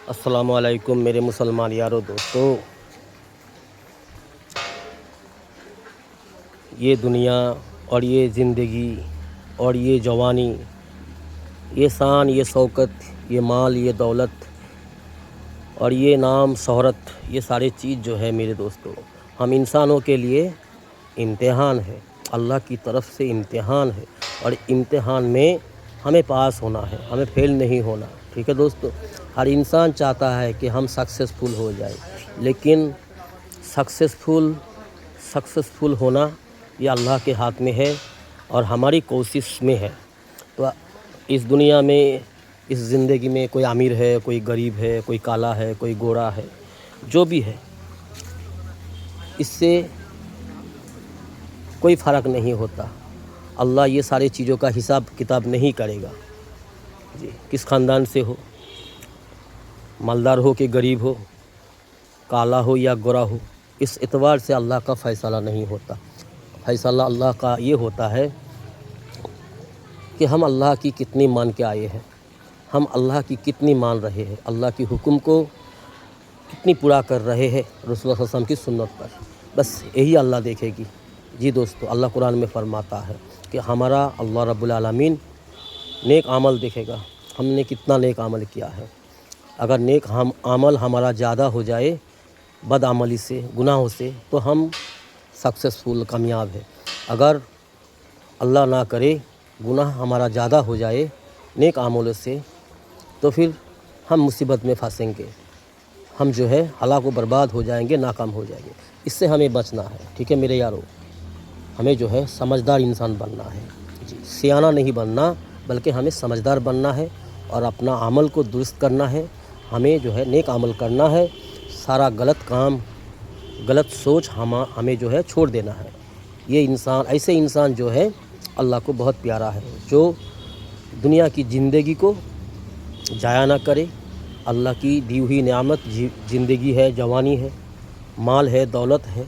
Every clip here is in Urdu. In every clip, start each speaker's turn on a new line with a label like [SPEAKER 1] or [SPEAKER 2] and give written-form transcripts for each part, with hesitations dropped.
[SPEAKER 1] السلام علیکم میرے مسلمان یارو دوستو، یہ دنیا اور یہ زندگی اور یہ جوانی، یہ شان، یہ شوکت، یہ مال، یہ دولت اور یہ نام شہرت، یہ سارے چیز جو ہے میرے دوستو، ہم انسانوں کے لیے امتحان ہے، اللہ کی طرف سے امتحان ہے، اور امتحان میں ہمیں پاس ہونا ہے، ہمیں فیل نہیں ہونا۔ ٹھیک ہے دوستو، ہر انسان چاہتا ہے کہ ہم سکسیسفل ہو جائیں، لیکن سکسیسفل ہونا یہ اللہ کے ہاتھ میں ہے اور ہماری کوشش میں ہے۔ تو اس دنیا میں، اس زندگی میں کوئی امیر ہے، کوئی غریب ہے، کوئی کالا ہے، کوئی گورا ہے، جو بھی ہے، اس سے کوئی فرق نہیں ہوتا۔ اللہ یہ ساری چیزوں کا حساب کتاب نہیں کرے گا۔ جی، کس خاندان سے ہو، مالدار ہو کہ غریب ہو، کالا ہو یا گورا ہو، اس اعتبار سے اللہ کا فیصلہ نہیں ہوتا۔ فیصلہ اللہ کا یہ ہوتا ہے کہ ہم اللہ کی کتنی مان کے آئے ہیں، ہم اللہ کی کتنی مان رہے ہیں، اللہ کی حکم کو کتنی پورا کر رہے ہیں رسول اللہ صلی اللہ علیہ وسلم کی سنت پر، بس یہی اللہ دیکھے گی۔ جی دوستو، اللہ قرآن میں فرماتا ہے کہ ہمارا اللہ رب العالمین نیک عمل دیکھے گا، ہم نے کتنا نیک عمل کیا ہے۔ اگر نیک عمل ہمارا زیادہ ہو جائے بد عملی سے، گناہوں سے، تو ہم سکسیسفل، کامیاب ہے۔ اگر اللہ نہ کرے گناہ ہمارا زیادہ ہو جائے نیک عملوں سے، تو پھر ہم مصیبت میں پھنسیں گے، ہم جو ہے ہلاک و برباد ہو جائیں گے، ناکام ہو جائیں گے۔ اس سے ہمیں بچنا ہے۔ ٹھیک ہے میرے یارو، ہمیں جو ہے سمجھدار انسان بننا ہے۔ جی، سیانہ نہیں بننا، بلکہ ہمیں سمجھدار بننا ہے اور اپنا عمل کو درست کرنا ہے۔ ہمیں جو ہے نیک عمل کرنا ہے، سارا غلط کام، غلط سوچ ہمیں جو ہے چھوڑ دینا ہے۔ یہ انسان، ایسے انسان جو ہے اللہ کو بہت پیارا ہے، جو دنیا کی زندگی کو ضائع نہ کرے۔ اللہ کی دی ہوئی نعمت زندگی ہے، جوانی ہے، مال ہے، دولت ہے،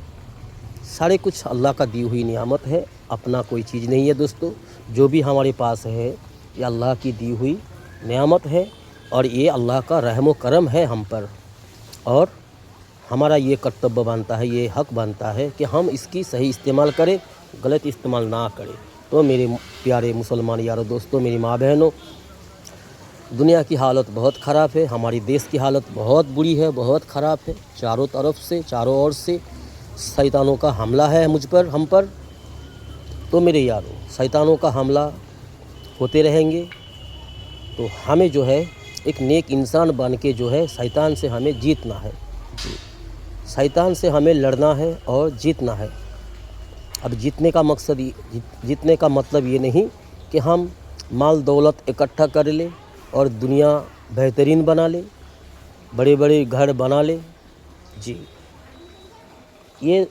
[SPEAKER 1] سارے کچھ اللہ کا دی ہوئی نعمت ہے، اپنا کوئی چیز نہیں ہے دوستو۔ جو بھی ہمارے پاس ہے یہ اللہ کی دی ہوئی نعمت ہے، اور یہ اللہ کا رحم و کرم ہے ہم پر، اور ہمارا یہ کرتویہ بنتا ہے، یہ حق بنتا ہے کہ ہم اس کی صحیح استعمال کریں، غلط استعمال نہ کریں۔ تو میرے پیارے مسلمان یارو دوستو، میری ماں بہنوں، دنیا کی حالت بہت خراب ہے، ہماری دیش کی حالت بہت بری ہے، بہت خراب ہے۔ چاروں طرف سے، چاروں اور سے شیطانوں کا حملہ ہے مجھ پر، ہم پر۔ تو میرے یارو، شیطانوں کا حملہ ہوتے رہیں گے، تو ہمیں جو ہے ایک نیک انسان بن کے جو ہے شیطان سے ہمیں جیتنا ہے۔ شیطان سے ہمیں لڑنا ہے اور جیتنا ہے۔ اب جیتنے کا مطلب یہ نہیں کہ ہم مال دولت اکٹھا کر لیں اور دنیا بہترین بنا لیں، بڑے بڑے گھر بنا لیں۔ جی، یہ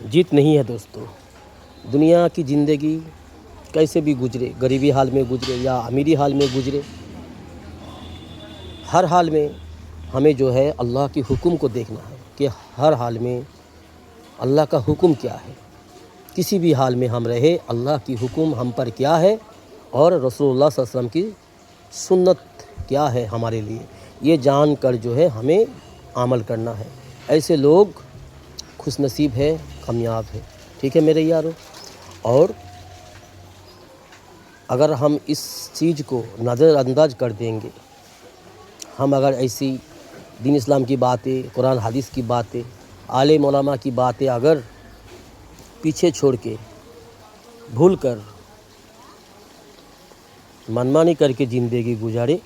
[SPEAKER 1] جیت نہیں ہے دوستو۔ دنیا کی زندگی کیسے بھی گزرے، غریبی حال میں گزرے یا امیری حال میں گزرے، ہر حال میں ہمیں جو ہے اللہ کی حکم کو دیکھنا ہے کہ ہر حال میں اللہ کا حکم کیا ہے۔ کسی بھی حال میں ہم رہے، اللہ کی حکم ہم پر کیا ہے اور رسول اللہ صلی اللہ علیہ وسلم کی سنت کیا ہے ہمارے لیے، یہ جان کر جو ہے ہمیں عمل کرنا ہے۔ ایسے لوگ خوش نصیب ہے، کامیاب ہے۔ ٹھیک ہے میرے یارو، اور اگر ہم اس چیز کو نظر انداز کر دیں گے، ہم اگر ایسی دین اسلام کی باتیں، قرآن حدیث کی باتیں، عالم علماء کی باتیں اگر پیچھے چھوڑ کے، بھول کر، منمانی کر کے زندگی گزارے،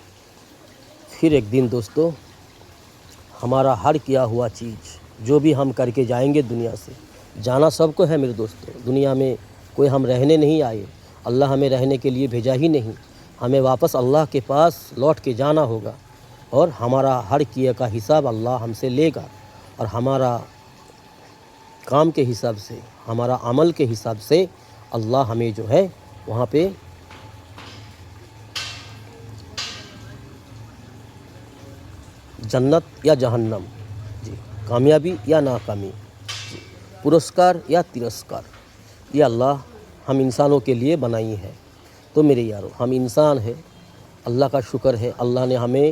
[SPEAKER 1] پھر ایک دن دوستو ہمارا ہر کیا ہوا چیز جو بھی ہم کر کے جائیں گے دنیا سے، جانا سب کو ہے میرے دوستو۔ دنیا میں کوئی ہم رہنے نہیں آئے، اللہ ہمیں رہنے کے لیے بھیجا ہی نہیں، ہمیں واپس اللہ کے پاس لوٹ کے جانا ہوگا، اور ہمارا ہر کیے کا حساب اللہ ہم سے لے گا، اور ہمارا کام کے حساب سے، ہمارا عمل کے حساب سے اللہ ہمیں جو ہے وہاں پہ جنت یا جہنم، جی، کامیابی یا ناکامی، جی، پرسکار یا ترسکار، یہ اللہ ہم انسانوں کے لیے بنائی ہے۔ تو میرے یارو، ہم انسان ہیں، اللہ کا شکر ہے اللہ نے ہمیں